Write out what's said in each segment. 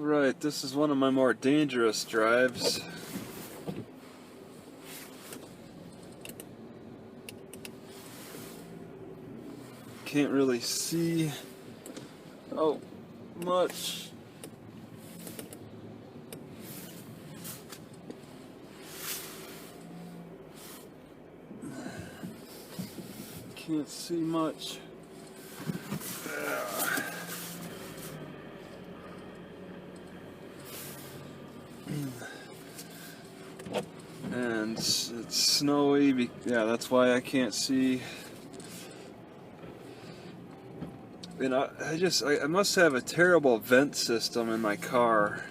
Right, this is one of my more dangerous drives. Can't really see much. Can't see much. And it's snowy, yeah, that's why I can't see. And I must have a terrible vent system in my car,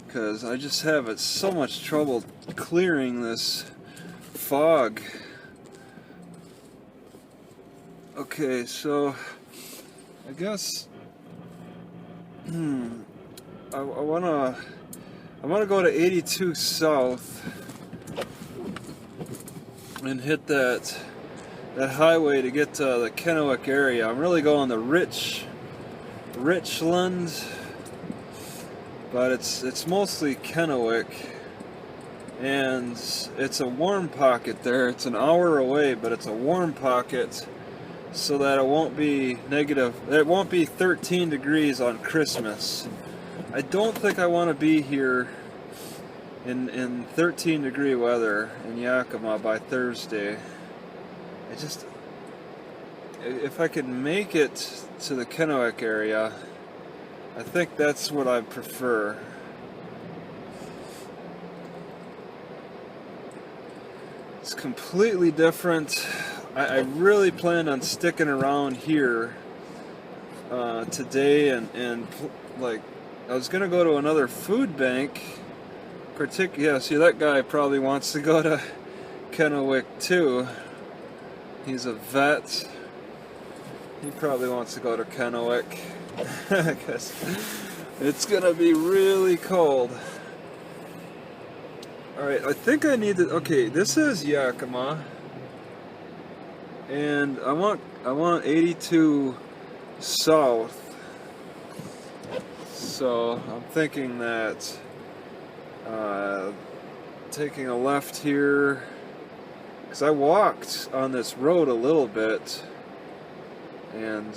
because I just have so much trouble clearing this fog. Okay, so I guess I wanna go to 82 South and hit that highway to get to the Kennewick area. I'm really going to Richland, but it's mostly Kennewick, and it's a warm pocket there. It's an hour away, but it's a warm pocket, so that it won't be negative. It won't be 13 degrees on Christmas. I don't think I want to be here in 13 degree weather in Yakima by Thursday. If I could make it to the Kennewick area, I think that's what I prefer. It's completely different. I really planned on sticking around here today, and like I was gonna go to another food bank. Yeah, see, that guy probably wants to go to Kennewick too. He's a vet. He probably wants to go to Kennewick because it's gonna be really cold. Alright, I think I need to. Okay, this is Yakima, and I want 82 South. So I'm thinking that taking a left here, because I walked on this road a little bit, and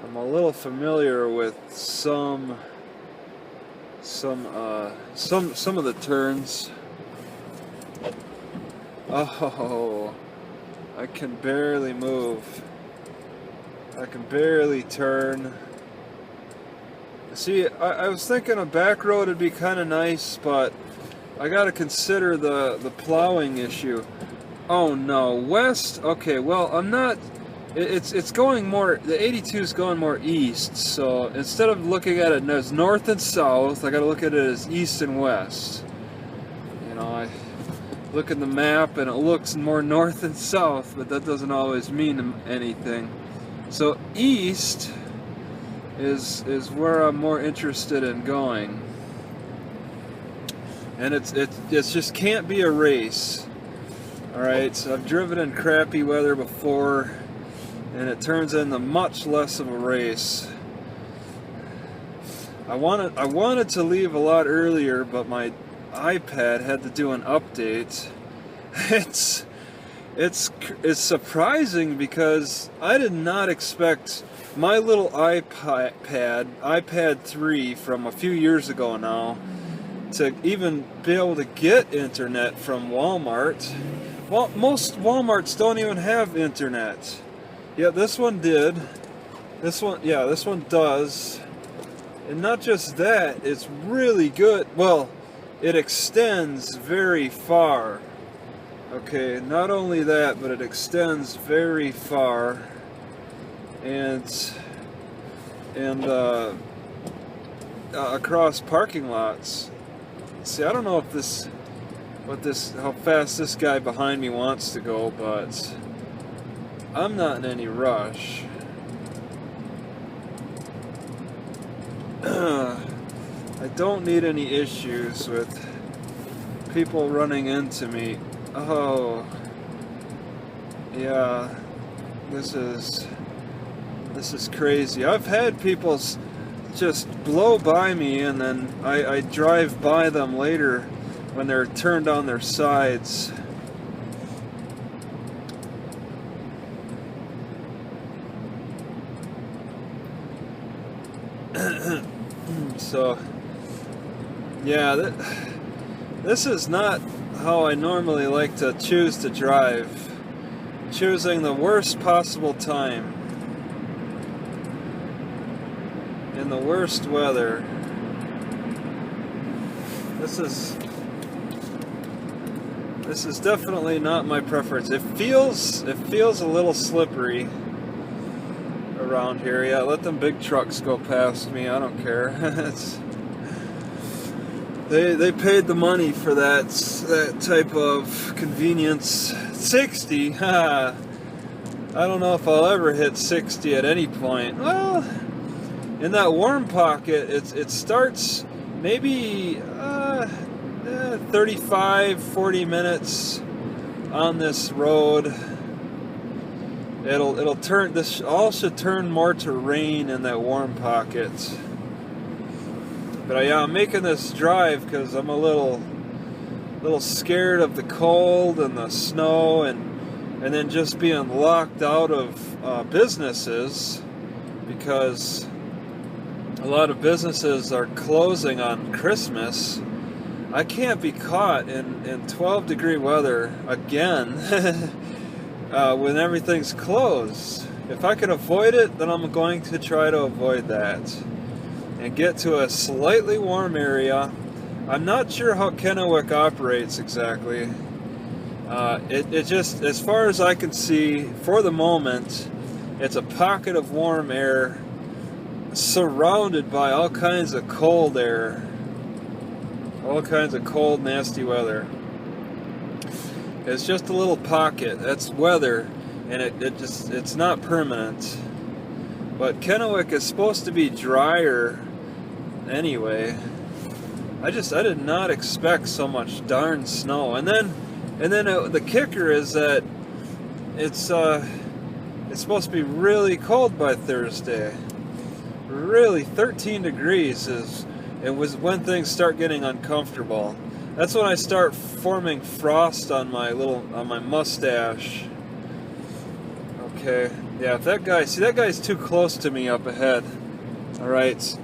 I'm a little familiar with some of the turns. Oh, I can barely move. I can barely turn. See, I was thinking a back road would be kind of nice, but I got to consider the plowing issue. Oh no, west. Okay, well, I'm not. It's going more. The 82 is going more east. So instead of looking at it as north and south, I got to look at it as east and west. You know, I look at the map and it looks more north and south, but that doesn't always mean anything. So east is where I'm more interested in going, and it just can't be a race. All right, so I've driven in crappy weather before, and it turns into much less of a race. I wanted to leave a lot earlier, but my iPad had to do an update. It's surprising, because I did not expect my little iPad 3 from a few years ago now, to even be able to get internet from Walmart. Well, most Walmarts don't even have internet. Yeah, this one did. This one does. And not just that, it's really good. Well, it extends very far. Okay, not only that, but it extends very far. And across parking lots. See, I don't know if how fast this guy behind me wants to go, but I'm not in any rush. I don't need any issues with people running into me. Oh, yeah, this is crazy. I've had people just blow by me, and then I drive by them later when they're turned on their sides. So, yeah, this is not how I normally like to choose to drive. Choosing the worst possible time in the worst weather. This is definitely not my preference. It feels a little slippery around here. Yeah, let them big trucks go past me. I don't care. They paid the money for that type of convenience. 60. I don't know if I'll ever hit 60 at any point. Well, in that warm pocket, it starts maybe 35-40 minutes on this road. It'll turn. This all should turn more to rain in that warm pocket. But yeah, I'm making this drive because I'm a little scared of the cold and the snow, and then just being locked out of businesses, because a lot of businesses are closing on Christmas. I can't be caught in 12-degree weather again when everything's closed. If I can avoid it, then I'm going to try to avoid that and get to a slightly warm area. I'm not sure how Kennewick operates exactly. It just, as far as I can see, for the moment, it's a pocket of warm air surrounded by all kinds of cold air. All kinds of cold, nasty weather. It's just a little pocket. That's weather, and it's not permanent. But Kennewick is supposed to be drier anyway. I did not expect so much darn snow. And then the kicker is that it's supposed to be really cold by Thursday. Really, 13 degrees was when things start getting uncomfortable. That's when I start forming frost on my mustache. Okay, yeah, if that guy's too close to me up ahead. All right,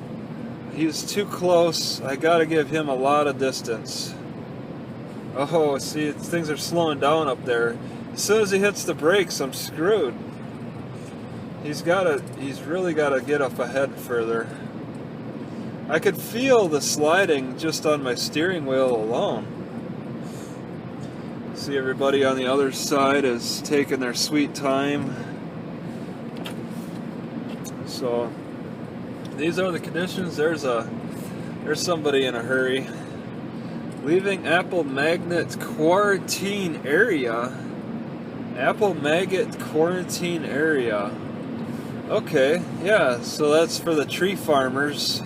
he's too close. I gotta give him a lot of distance. Oh, see, things are slowing down up there. As soon as he hits the brakes, I'm screwed. He's really gotta get up ahead further. I could feel the sliding just on my steering wheel alone. See, everybody on the other side is taking their sweet time. So these are the conditions. There's somebody in a hurry. Leaving Apple Magnet quarantine area. Apple Magnet quarantine area. Okay, yeah, so that's for the tree farmers.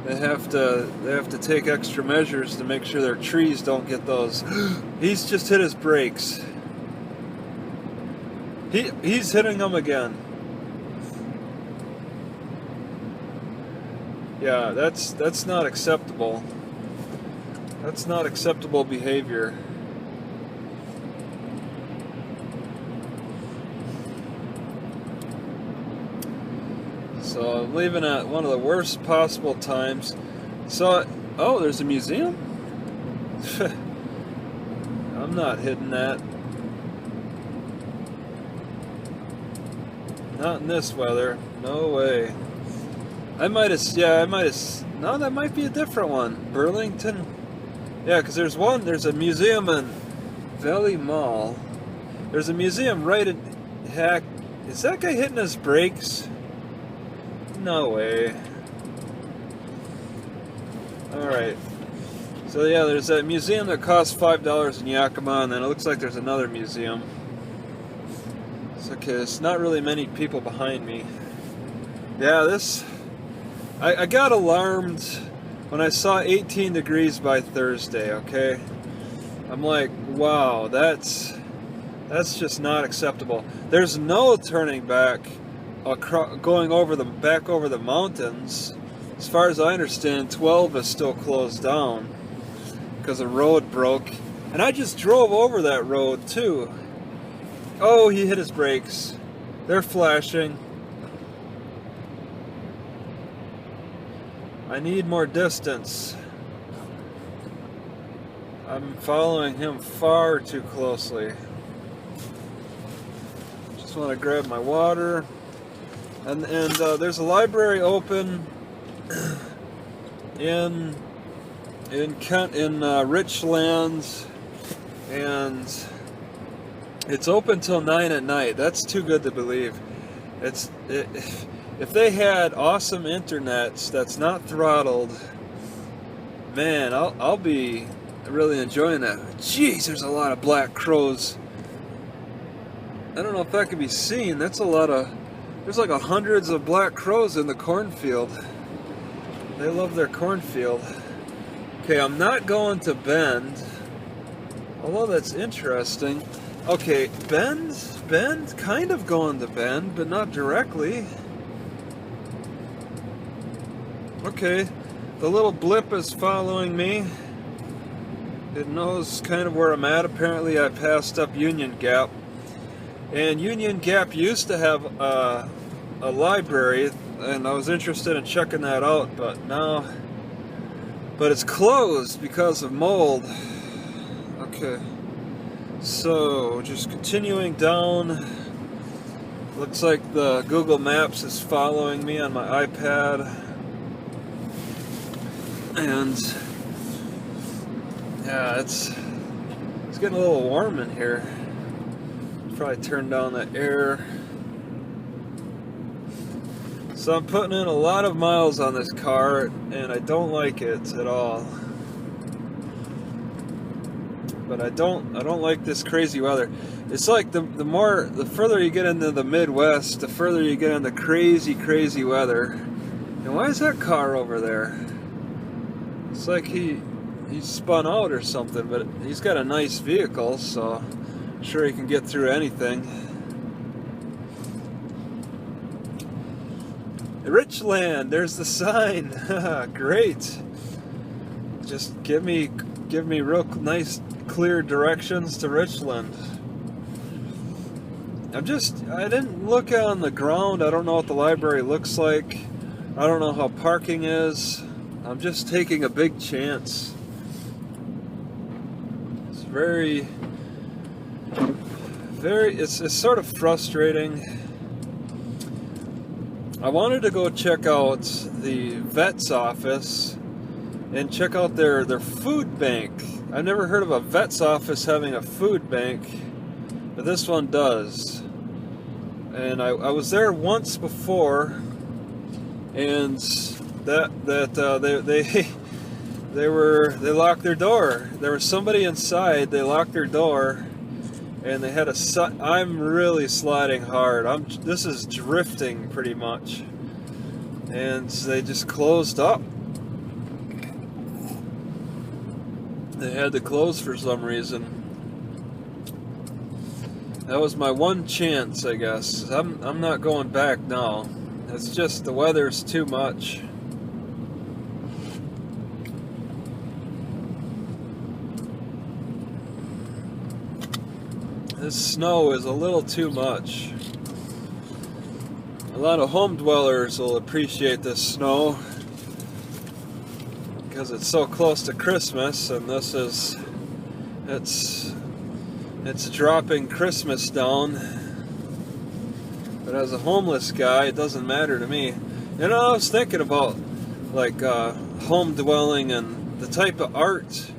They have to take extra measures to make sure their trees don't get those. He's just hit his brakes. He's hitting them again. Yeah, that's not acceptable. That's not acceptable behavior. So I'm leaving at one of the worst possible times. So, oh, there's a museum? I'm not hitting that. Not in this weather. No way. I might have, no, that might be a different one. Burlington? Yeah, because there's a museum in Valley Mall. There's a museum right in, heck, is that guy hitting his brakes? No way. Alright. So yeah, there's that museum that costs $5 in Yakima, and then it looks like there's another museum. It's okay, there's not really many people behind me. Yeah, I got alarmed when I saw 18 degrees by Thursday, okay? I'm like, wow, that's just not acceptable. There's no turning back going over back over the mountains. As far as I understand, 12 is still closed down because the road broke. And I just drove over that road too. Oh, he hit his brakes. They're flashing. I need more distance. I'm following him far too closely. Just want to grab my water. And there's a library open in Richland, and it's open till 9 at night. That's too good to believe. If they had awesome internets that's not throttled, man, I'll be really enjoying that. Jeez, there's a lot of black crows. I don't know if that can be seen. That's a lot of. There's like hundreds of black crows in the cornfield. They love their cornfield. Okay, I'm not going to Bend, although that's interesting. Okay, Bend, kind of going to Bend, but not directly. Okay, the little blip is following me. It knows kind of where I'm at. Apparently I passed up Union Gap. And Union Gap used to have a library, and I was interested in checking that out, but it's closed because of mold. Okay, so just continuing down. Looks like the Google Maps is following me on my iPad, and yeah, it's getting a little warm in here. Probably turn down the air. So I'm putting in a lot of miles on this car, and I don't like it at all. But I don't like this crazy weather. It's like the further you get into the Midwest, the further you get into crazy weather. And why is that car over there? It's like he spun out or something, but he's got a nice vehicle, so I'm sure he can get through anything. Richland, there's the sign. Great. Just give me real nice clear directions to Richland. I didn't look on the ground. I don't know what the library looks like. I don't know how parking is. I'm just taking a big chance. It's it's sort of frustrating. I wanted to go check out the vet's office and check out their food bank. I've never heard of a vet's office having a food bank, but this one does. And I was there once before, and they locked their door. There was somebody inside. They locked their door. And they had I'm really sliding hard. This is drifting pretty much. And they just closed up. They had to close for some reason. That was my one chance, I guess. I'm not going back now. It's just the weather's too much. This snow is a little too much. A lot of home dwellers will appreciate this snow because it's so close to Christmas, and it's dropping Christmas down. But as a homeless guy, it doesn't matter to me. You know, I was thinking about like home dwelling and the type of art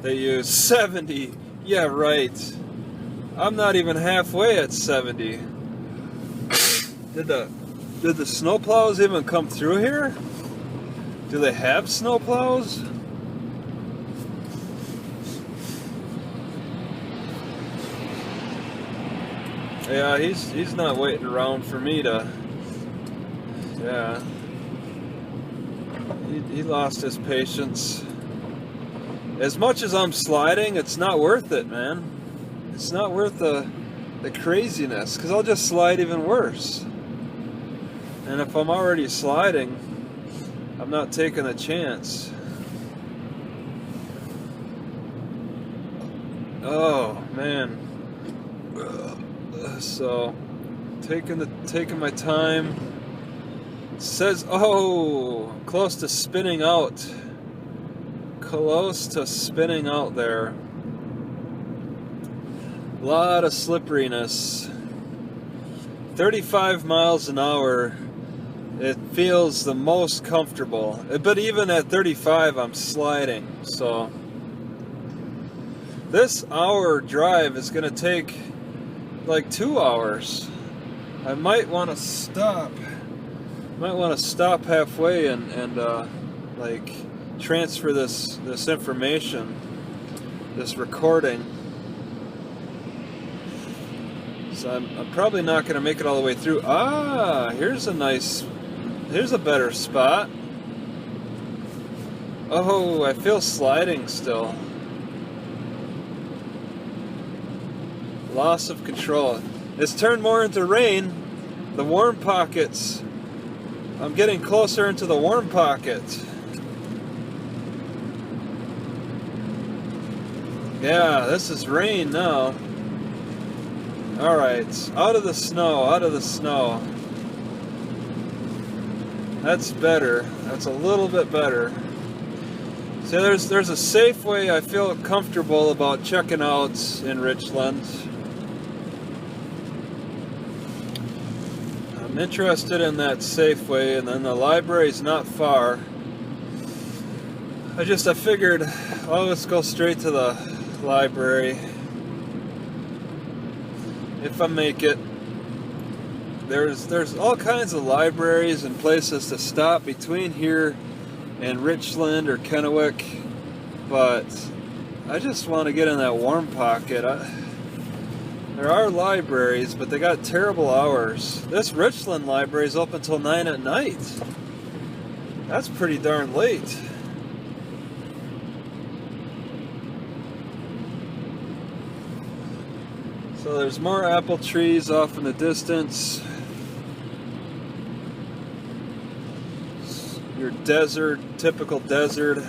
they use. 70, yeah, right. I'm not even halfway at 70. Did the snowplows even come through here? Do they have snowplows? Yeah, he's not waiting around for me to. Yeah. He lost his patience. As much as I'm sliding, it's not worth it, man. It's not worth the craziness, because I'll just slide even worse. And if I'm already sliding, I'm not taking a chance. Oh man. So taking my time. It says, oh, close to spinning out. Close to spinning out there. A lot of slipperiness. 35 miles an hour. It feels the most comfortable. But even at 35, I'm sliding. So this hour drive is going to take like 2 hours. I might want to stop. Might want to stop halfway and like transfer this information, this recording. So I'm probably not going to make it all the way through. Ah, here's a better spot. Oh, I feel sliding still. Loss of control. It's turned more into rain. The warm pockets. I'm getting closer into the warm pocket. Yeah, this is rain now. Alright, out of the snow, out of the snow. That's better. That's a little bit better. See, there's a safe way I feel comfortable about checking out in Richland. I'm interested in that Safeway, and then the library's not far. I figured, oh, let's go straight to the library. If I make it. There's all kinds of libraries and places to stop between here and Richland or Kennewick, but I just want to get in that warm pocket. There are libraries, but they got terrible hours. This Richland library is open until 9 at night. That's pretty darn late. So there's more apple trees off in the distance. Your desert, typical desert.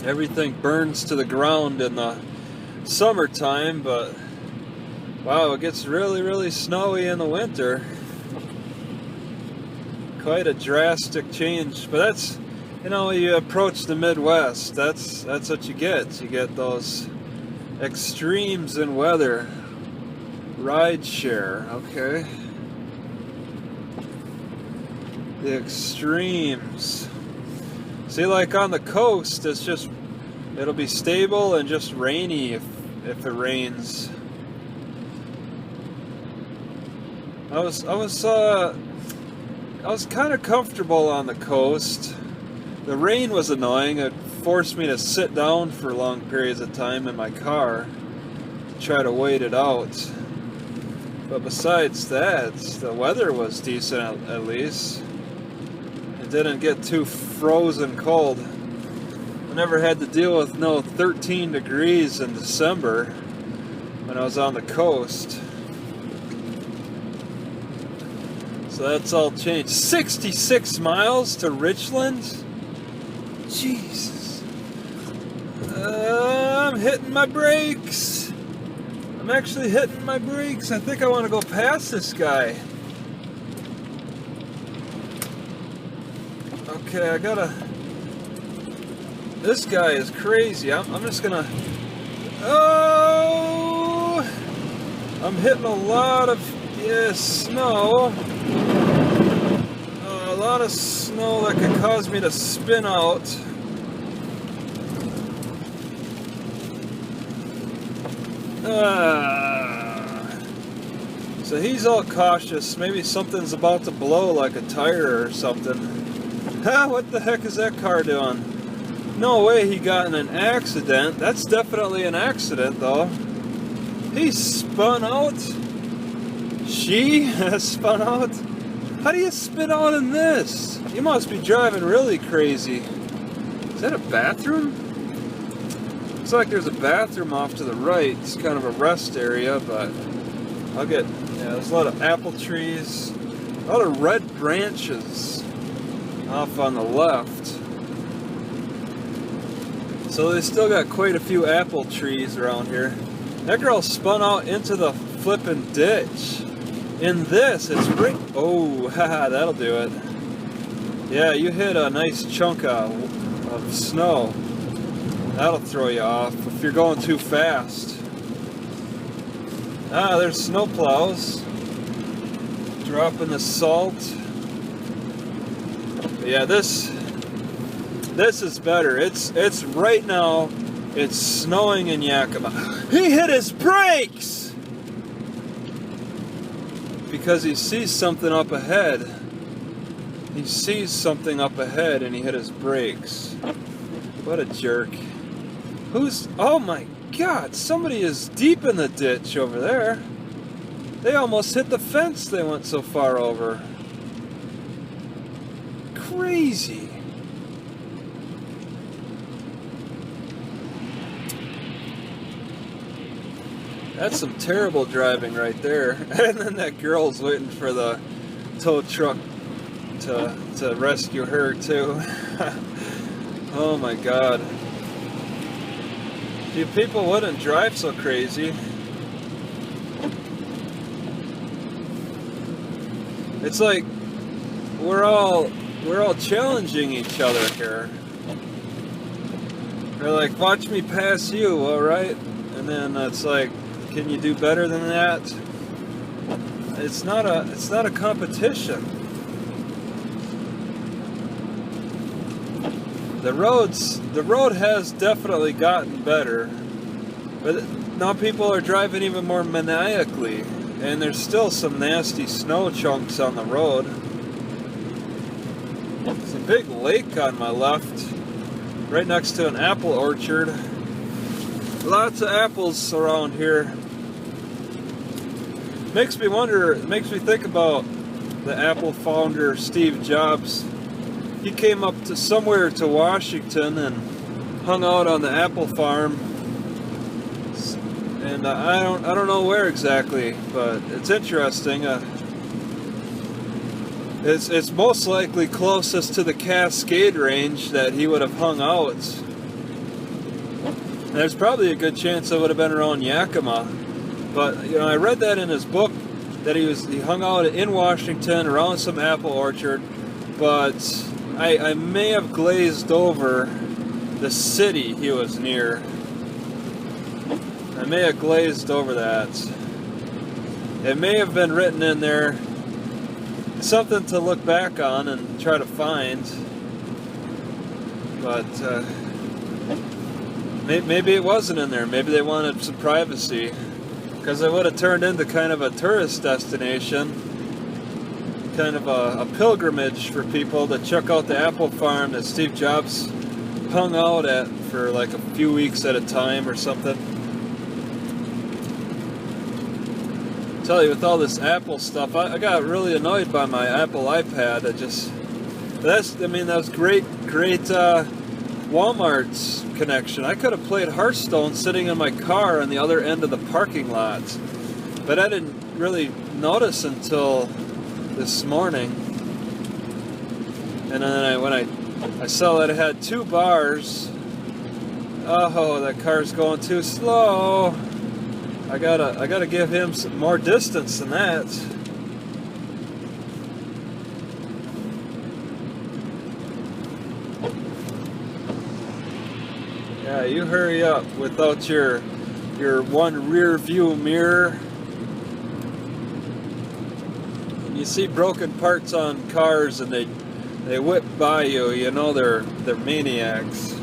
Everything burns to the ground in the summertime, but wow, it gets really, really snowy in the winter. Quite a drastic change, but that's, you know, you approach the Midwest, that's what you get. You get those extremes in weather. Ride share, okay. The extremes. See, like on the coast, it's just, it'll be stable and just rainy if it rains. I was kind of comfortable on the coast. The rain was annoying. It forced me to sit down for long periods of time in my car to try to wait it out. But besides that, the weather was decent at least. It didn't get too frozen cold. I never had to deal with no 13 degrees in December when I was on the coast. So that's all changed. 66 miles to Richland? Jesus. I'm hitting my brakes. I'm actually hitting my brakes. I think I want to go past this guy. Okay, I gotta... This guy is crazy. I'm just gonna... Oh! I'm hitting a lot of snow. A lot of snow that could cause me to spin out. So he's all cautious. Maybe something's about to blow, like a tire or something. Ha! What the heck is that car doing? No way he got in an accident. That's definitely an accident, though. He spun out. She spun out. How do you spin out in this? You must be driving really crazy. Is that a bathroom? Looks like there's a bathroom off to the right. It's kind of a rest area, but yeah, there's a lot of apple trees, a lot of red branches off on the left. So they still got quite a few apple trees around here. That girl spun out into the flippin' ditch. In this, it's right. Oh, haha, that'll do it. Yeah, you hit a nice chunk of snow. That'll throw you off if you're going too fast. Ah, there's snow plows dropping the salt. But yeah, this is better. It's right now. It's snowing in Yakima. He hit his brakes because he sees something up ahead. He sees something up ahead and he hit his brakes. What a jerk. Oh my God, somebody is deep in the ditch over there. They almost hit the fence, they went so far over. Crazy. That's some terrible driving right there. And then that girl's waiting for the tow truck to rescue her too. Oh my God. You people wouldn't drive so crazy. It's like we're all challenging each other here. They're like, watch me pass you, alright? And then it's like, can you do better than that? It's not a competition. The road has definitely gotten better, but now people are driving even more maniacally, and there's still some nasty snow chunks on the road. There's a big lake on my left, right next to an apple orchard. Lots of apples around here. Makes me wonder, it makes me think about the Apple founder Steve Jobs. He came up to somewhere to Washington and hung out on the apple farm, and I don't know where exactly, but it's interesting. It's most likely closest to the Cascade Range that he would have hung out. And there's probably a good chance it would have been around Yakima, but you know, I read that in his book that he hung out in Washington around some apple orchard, but I may have glazed over the city he was near. I may have glazed over that. It may have been written in there, something to look back on and try to find, but maybe it wasn't in there. Maybe they wanted some privacy, because it would have turned into kind of a tourist destination. Kind of a pilgrimage for people to check out the apple farm that Steve Jobs hung out at for like a few weeks at a time or something. I tell you, with all this Apple stuff, I got really annoyed by my Apple iPad. That was great Walmart's connection. I could have played Hearthstone sitting in my car on the other end of the parking lot, but I didn't really notice until this morning. And then when I saw that it had 2 bars. Oh, that car's going too slow. I gotta give him some more distance than that. Yeah, you hurry up without your one rear view mirror. You see broken parts on cars and they whip by you, you know they're maniacs.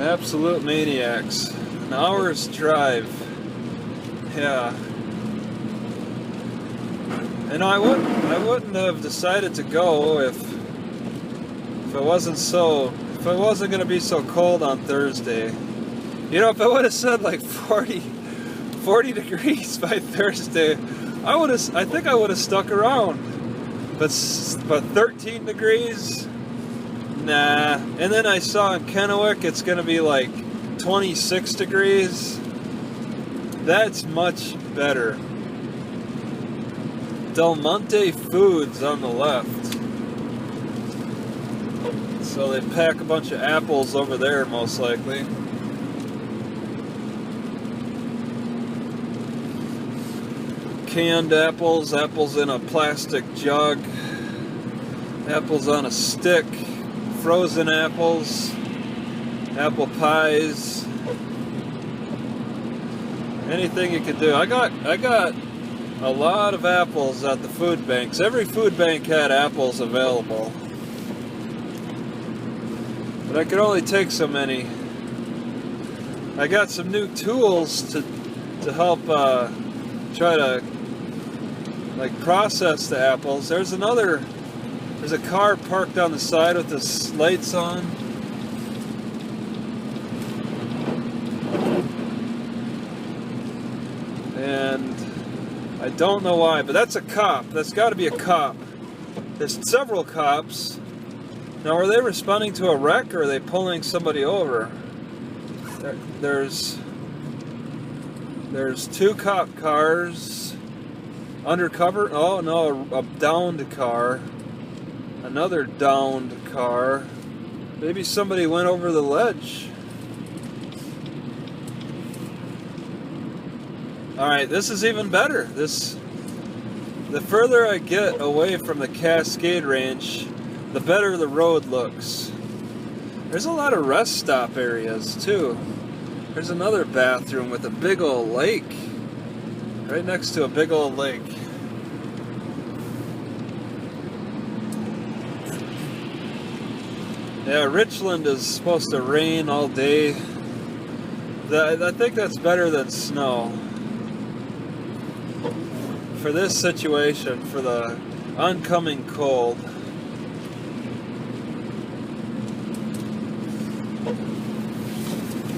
Absolute maniacs. An hour's drive. Yeah. And I wouldn't have decided to go if it wasn't going to be so cold on Thursday. You know, if it would have said like 40 degrees by Thursday, I think I would have stuck around. But 13 degrees? Nah. And then I saw in Kennewick it's going to be like 26 degrees. That's much better. Del Monte Foods on the left. So they pack a bunch of apples over there, most likely. Canned apples, apples in a plastic jug, apples on a stick, frozen apples, apple pies, anything you could do. I got a lot of apples at the food banks. Every food bank had apples available, but I could only take so many. I got some new tools to help try to like process the apples. There's a car parked on the side with the lights on. And I don't know why, but that's a cop. That's got to be a cop. There's several cops. Now, are they responding to a wreck or are they pulling somebody over? There's two cop cars. Undercover? Oh no, a downed car. Another downed car. Maybe somebody went over the ledge. Alright, this is even better. The further I get away from the Cascade Range, the better the road looks. There's a lot of rest stop areas too. There's another bathroom with a big old lake. Right next to a big old lake. Yeah, Richland is supposed to rain all day. I think that's better than snow. For this situation, for the oncoming cold.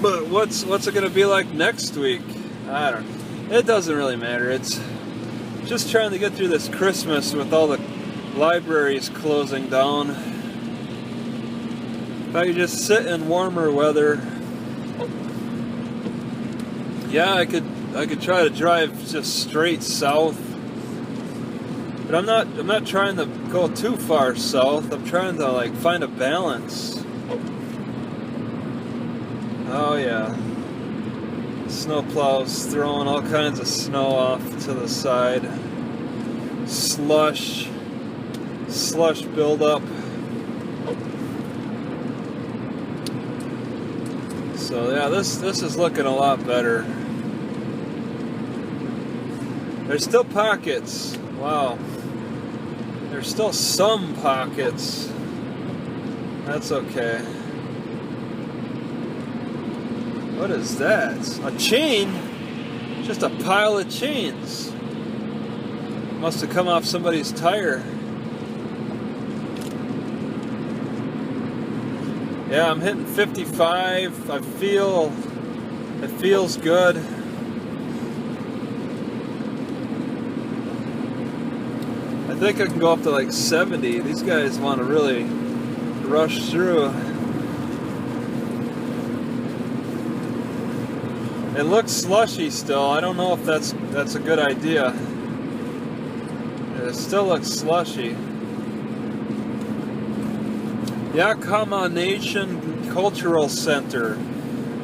But what's it going to be like next week? I don't know. It doesn't really matter. It's just trying to get through this Christmas with all the libraries closing down. If I could just sit in warmer weather, yeah, I could try to drive just straight south. But I'm not trying to go too far south. I'm trying to like find a balance. Oh yeah. Snowplows throwing all kinds of snow off to the side. Slush buildup. So yeah, this is looking a lot better. There's still pockets. Wow. There's still some pockets. That's okay. What is that? A chain? Just a pile of chains. Must have come off somebody's tire. Yeah, I'm hitting 55. It feels good. I think I can go up to like 70. These guys want to really rush through. It looks slushy still. I don't know if that's a good idea. It still looks slushy. Yakima Nation Cultural Center.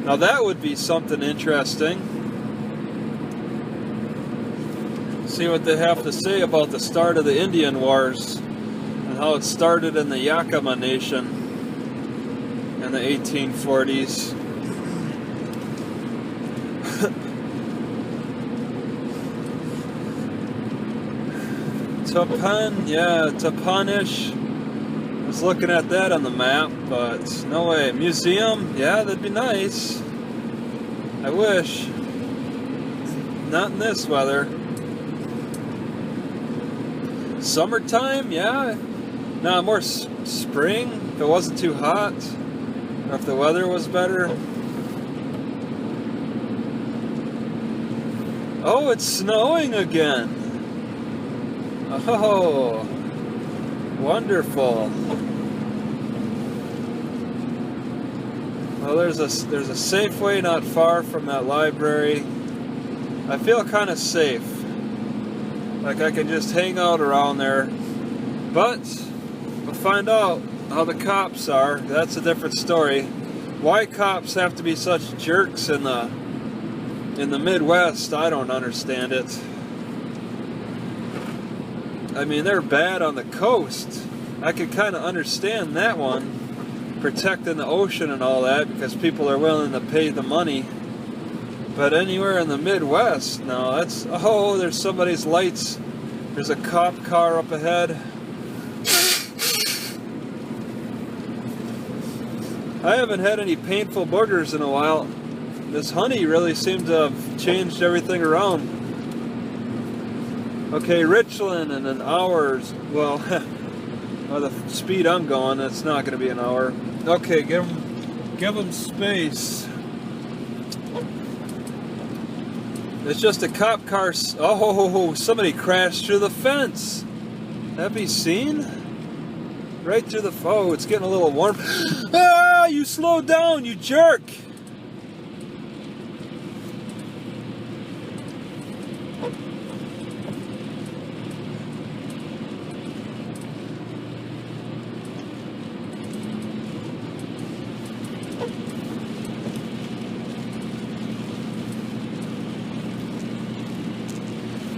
Now that would be something interesting. See what they have to say about the start of the Indian Wars and how it started in the Yakima Nation in the 1840s. Tapanish. I was looking at that on the map, but no way. Museum? Yeah, that'd be nice. I wish. Not in this weather. Summertime? Yeah. No, more spring. If it wasn't too hot. Or if the weather was better. Oh, it's snowing again. Oh, wonderful. Oh, there's a Safeway not far from that library. I feel kind of safe. Like I can just hang out around there. But we'll find out how the cops are. That's a different story. Why cops have to be such jerks in the Midwest, I don't understand it. I mean, they're bad on the coast. I could kind of understand that one, protecting the ocean and all that, because people are willing to pay the money. But anywhere in the Midwest, no, that's, oh, there's somebody's lights. There's a cop car up ahead. I haven't had any painful boogers in a while. This honey really seemed to have changed everything around. Okay, Richland in an hour. Well, by the speed I'm going, it's not going to be an hour. Okay, give them space. It's just a cop car. Oh, somebody crashed through the fence. That be seen? Right through the. Oh, it's getting a little warm. Ah, you slowed down, you jerk.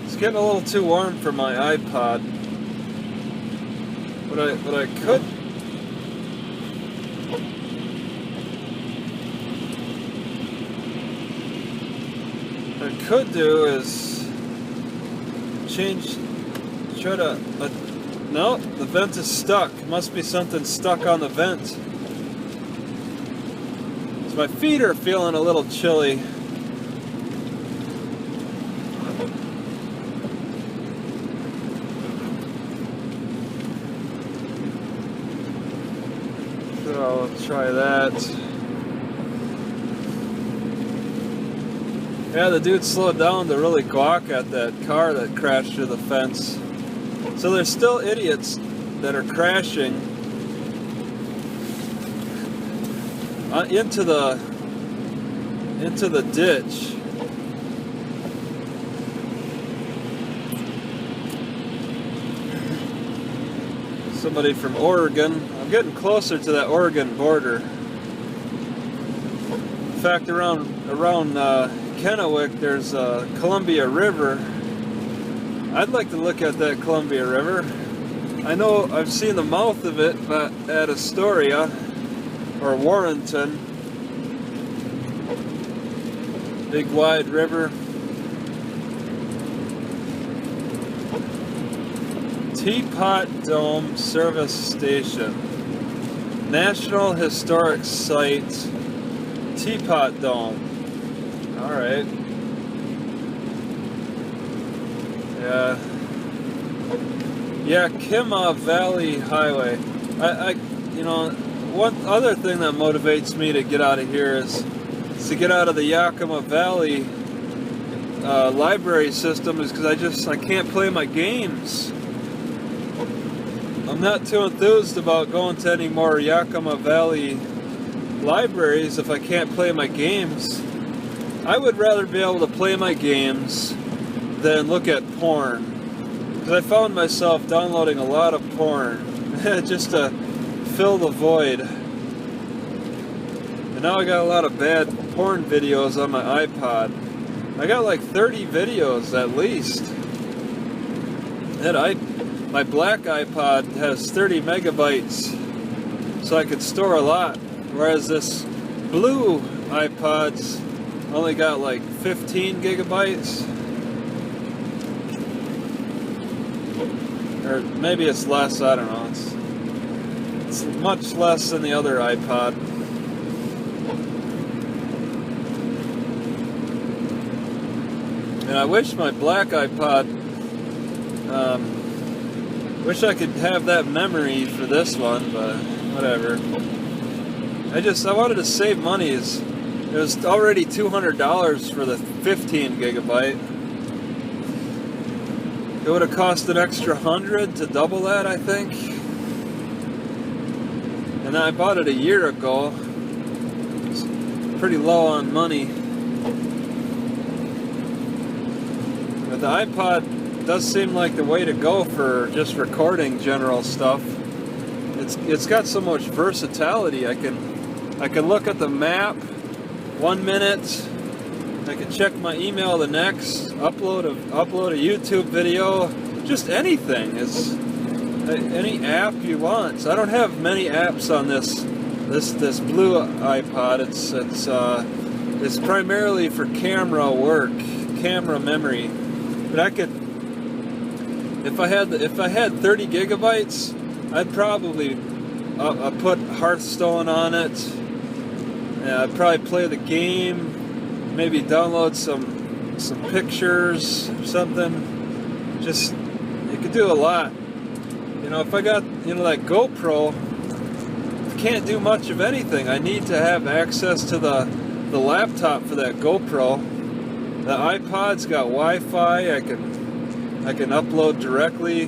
It's getting a little too warm for my iPod. What I could do is try to, no, the vent is stuck. Must be something stuck on the vent. So my feet are feeling a little chilly. So I'll try that. Yeah, the dude slowed down to really gawk at that car that crashed through the fence. So there's still idiots that are crashing into the ditch. Somebody from Oregon. I'm getting closer to that Oregon border. In fact, around Kennewick, there's a Columbia River. I'd like to look at that Columbia River. I know I've seen the mouth of it at Astoria or Warrenton. Big wide river. Teapot Dome Service Station. National Historic Site. Teapot Dome. Alright. Yeah. Yakima Valley Highway. You know, one other thing that motivates me to get out of here is to get out of the Yakima Valley library system, is because I can't play my games. I'm not too enthused about going to any more Yakima Valley libraries if I can't play my games. I would rather be able to play my games than look at porn. Because I found myself downloading a lot of porn just to fill the void. And now I got a lot of bad porn videos on my iPod. I got like 30 videos at least. My black iPod has 30 megabytes, so I could store a lot. Whereas this blue iPod's only got like 15 gigabytes. Or maybe it's less, I don't know. It's much less than the other iPod. And I wish my black iPod, wish I could have that memory for this one, but whatever. I wanted to save money. It was already $200 for the 15 gigabyte. It would have cost an extra $100 to double that, I think. And I bought it a year ago. pretty low on money. But the iPod does seem like the way to go for just recording general stuff. It's got so much versatility. I can look at the map 1 minute. I can check my email the next. Upload a YouTube video. Just anything. It's any app you want. So I don't have many apps on this blue iPod. It's primarily for camera work, camera memory. But I could, if I had 30 gigabytes, I'd probably put Hearthstone on it. I'd probably play the game, maybe download some pictures or something. Just, you could do a lot. You know, if I got, you know, that GoPro, I can't do much of anything. I need to have access to the laptop for that GoPro. The iPod's got Wi-Fi. I can upload directly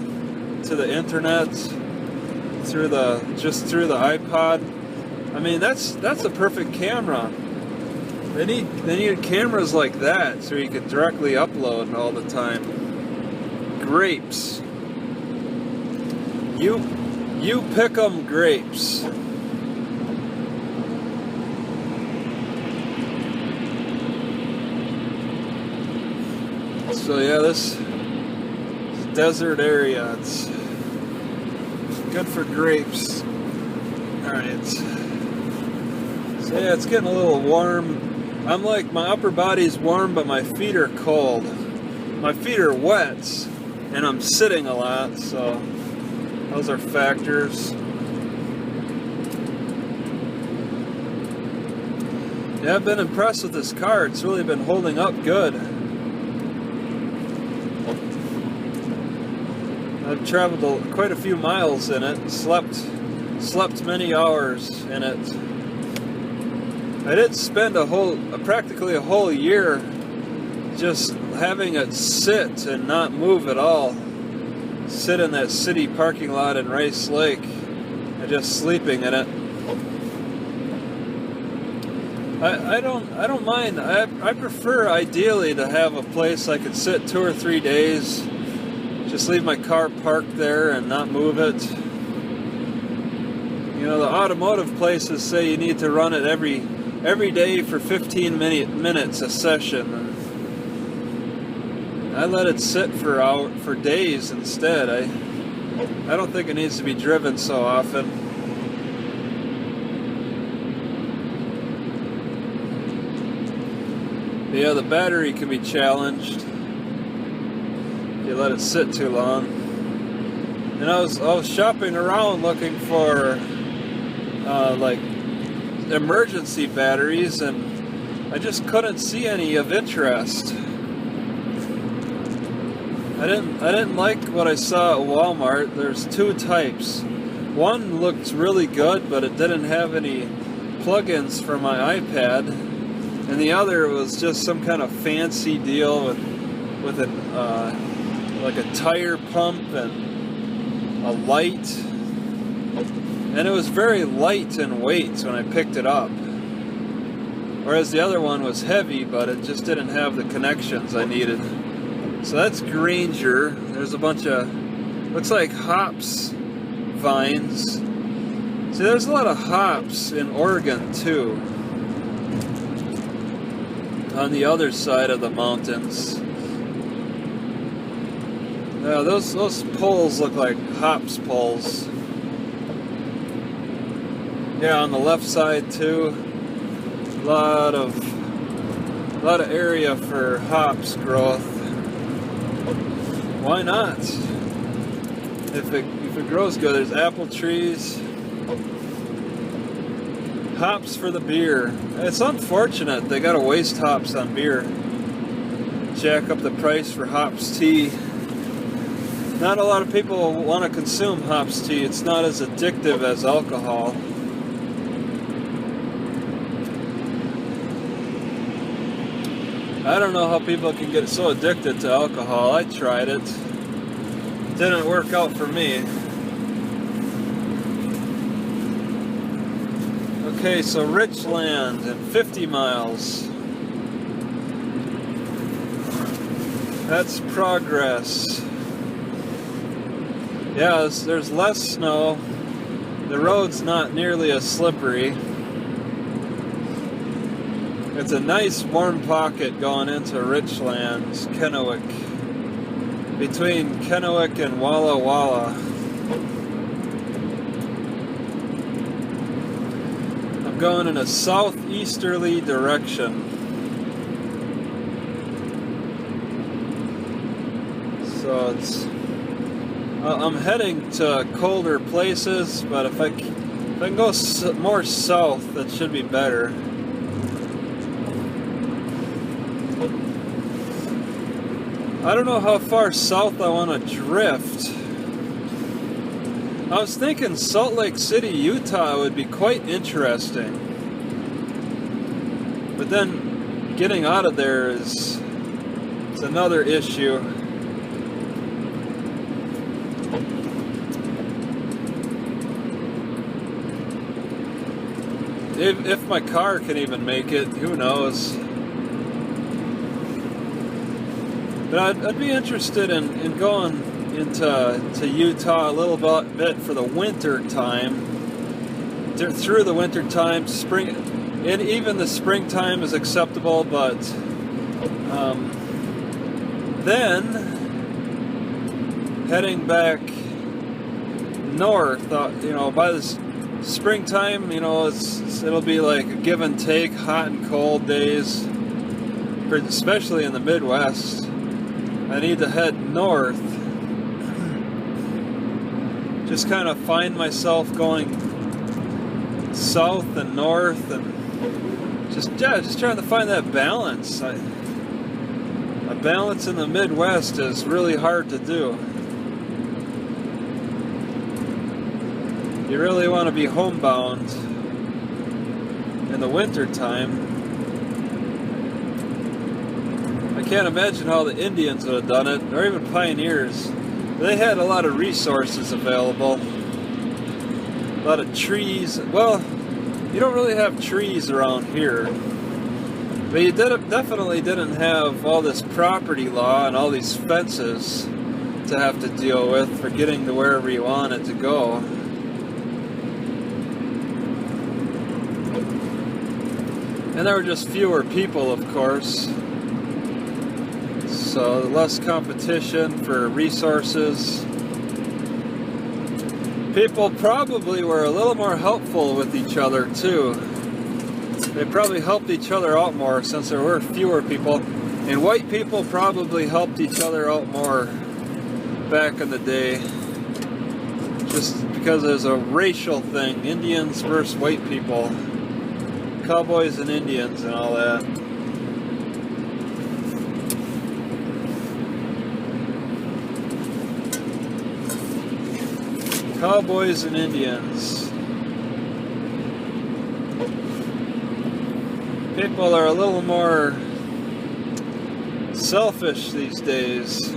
to the internet through the iPod. I mean, that's a perfect camera. They need cameras like that so you can directly upload all the time. Grapes. You pick 'em grapes. So yeah, this desert area, it's good for grapes. Alright. So yeah, it's getting a little warm. I'm like, my upper body's warm, but my feet are cold. My feet are wet, and I'm sitting a lot, so those are factors. Yeah, I've been impressed with this car. It's really been holding up good. I've traveled quite a few miles in it, slept many hours in it. I did spend practically a whole year just having it sit and not move at all. Sit in that city parking lot in Rice Lake and just sleeping in it. I don't mind. I prefer ideally to have a place I could sit 2 or 3 days. Just leave my car parked there and not move it. You know, the automotive places say you need to run it every day for 15 minutes a session. I let it sit for days instead. I don't think it needs to be driven so often. But yeah, the battery can be challenged if you let it sit too long. And I was shopping around looking for like emergency batteries, and I just couldn't see any of interest. I didn't like what I saw at Walmart. There's 2 types. One looked really good, but it didn't have any plugins for my iPad, and the other was just some kind of fancy deal with like a tire pump and a light. And it was very light in weight when I picked it up. Whereas the other one was heavy, but it just didn't have the connections I needed. So that's Granger. There's a bunch of, looks like hops vines. See, there's a lot of hops in Oregon too. On the other side of the mountains. Yeah, those poles look like hops poles. Yeah, on the left side too. A lot of area for hops growth. Why not? If it grows good, there's apple trees. Hops for the beer. It's unfortunate they gotta waste hops on beer. Jack up the price for hops tea. Not a lot of people want to consume hops tea. It's not as addictive as alcohol. I don't know how people can get so addicted to alcohol. I tried it. Didn't work out for me. Okay, so Richland and 50 miles. That's progress. Yeah, there's less snow. The road's not nearly as slippery. It's a nice warm pocket going into Richland, Kennewick. Between Kennewick and Walla Walla. I'm going in a southeasterly direction. So I'm heading to colder places, but if I can go more south, that should be better. I don't know how far south I want to drift. I was thinking Salt Lake City, Utah would be quite interesting. But then getting out of there is another issue. If my car can even make it, who knows? But I'd be interested in going into Utah a little bit for the winter time. Through the winter time, spring, and even the springtime is acceptable. But then heading back north, by this springtime, it'll be like a give and take, hot and cold days, especially in the Midwest. I need to head north. Just kind of find myself going south and north, and just trying to find that balance. A balance in the Midwest is really hard to do. You really want to be homebound in the winter time. I can't imagine how the Indians would have done it, or even pioneers. They had a lot of resources available. A lot of trees. Well, you don't really have trees around here. But you definitely didn't have all this property law and all these fences to have to deal with for getting to wherever you wanted to go. And there were just fewer people, of course. So less competition for resources. People probably were a little more helpful with each other too. They probably helped each other out more since there were fewer people. And white people probably helped each other out more back in the day. Just because there's a racial thing. Indians versus white people. Cowboys and Indians and all that. Cowboys and Indians. People are a little more selfish these days.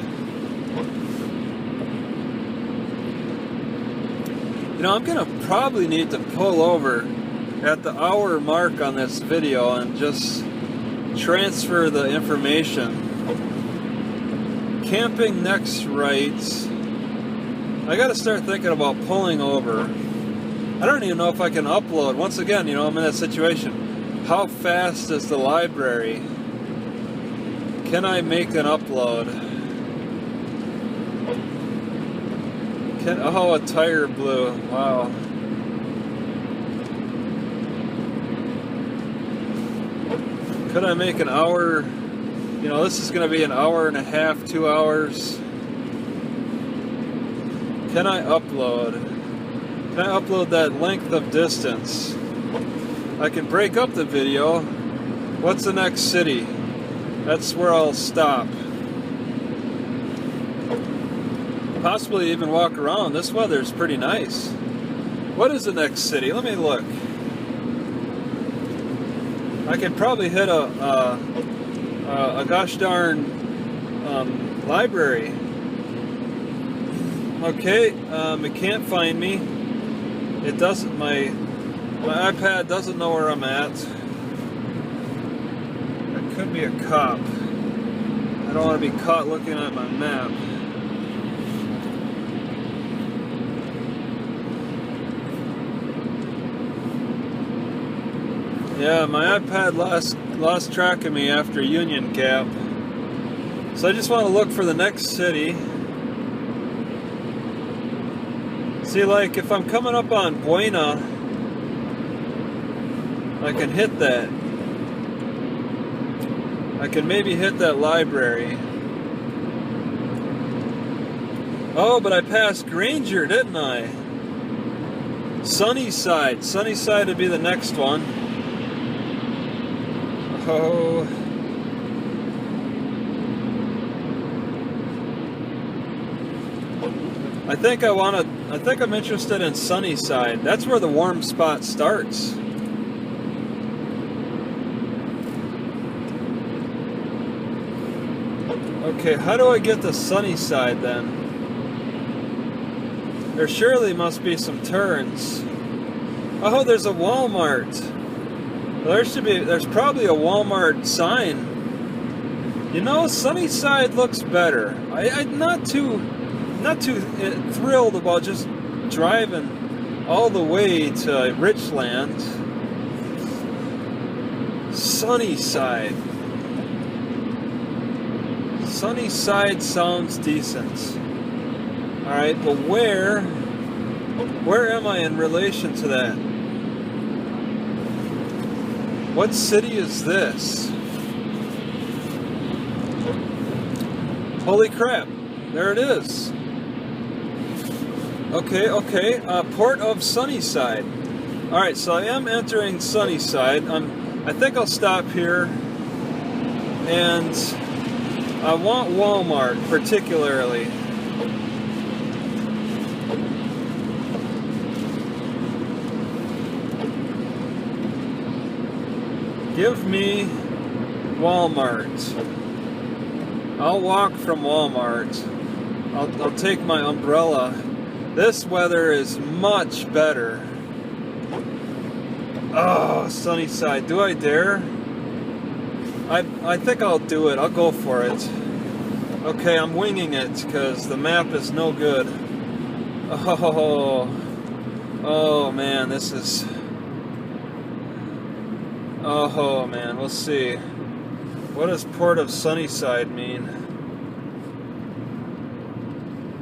I'm gonna probably need to pull over at the hour mark on this video and just transfer the information. Camping next right. I gotta start thinking about pulling over. I don't even know if I can upload. Once again, I'm in that situation. How fast is the library? Can I make an upload? Oh, a tire blew. Wow. Could I make an hour? This is going to be an hour and a half, 2 hours. Can I upload? Can I upload that length of distance? I can break up the video. What's the next city? That's where I'll stop. Possibly even walk around. This weather's pretty nice. What is the next city? Let me look. I could probably hit a gosh darn library. Okay, it can't find me. It doesn't. My My iPad doesn't know where I'm at. It could be a cop. I don't want to be caught looking at my map. Yeah, my iPad lost track of me after Union Gap. So I just want to look for the next city. See, like, if I'm coming up on Buena, I can hit that. I can maybe hit that library. Oh, but I passed Granger, didn't I? Sunnyside. Sunnyside would be the next one. Oh. I think I'm interested in Sunnyside. That's where the warm spot starts. Okay, how do I get to Sunnyside then? There surely must be some turns. Oh, there's a Walmart. Well, there's probably a Walmart sign. You know, Sunnyside looks better. I'm not too thrilled about just driving all the way to Richland. Sunnyside. Sunnyside sounds decent. Alright, but where am I in relation to that? What city is this? Holy crap, there it is. Okay, Port of Sunnyside. Alright, so I am entering Sunnyside. I think I'll stop here, and I want Walmart particularly. Give me Walmart. I'll walk from Walmart. I'll take my umbrella. This weather is much better. Oh, Sunnyside. Do I dare? I think I'll do it. I'll go for it. Okay, I'm winging it because the map is no good. Oh man, this is... Oh man, we'll see. What does Port of Sunnyside mean?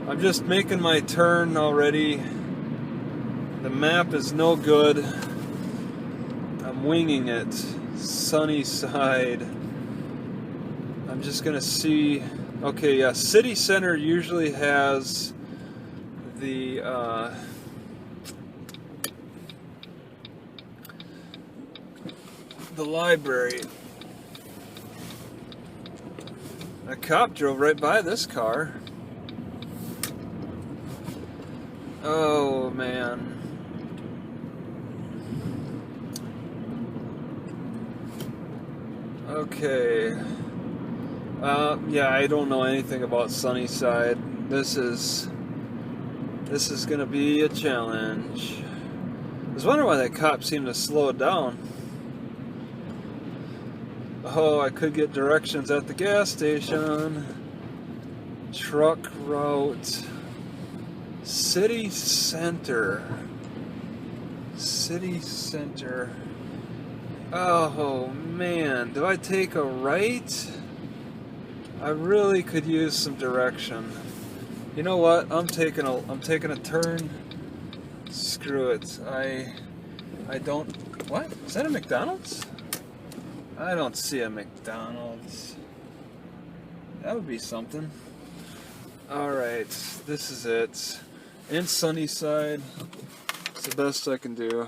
I'm just making my turn already. The map is no good. I'm winging it. Sunnyside. I'm just gonna see. Okay, yeah, city center usually has the library. A cop drove right by this car. Oh man. Okay. Yeah, I don't know anything about Sunnyside. This is gonna be a challenge. I was wondering why that cop seemed to slow it down. Oh, I could get directions at the gas station. Truck route. City center. City center. Oh man, do I take a right? I really could use some direction. You know what? I'm taking a turn. Screw it. I don't. What? Is that a McDonald's? I don't see a McDonald's. That would be something. Alright, this is it. In Sunnyside. It's the best I can do.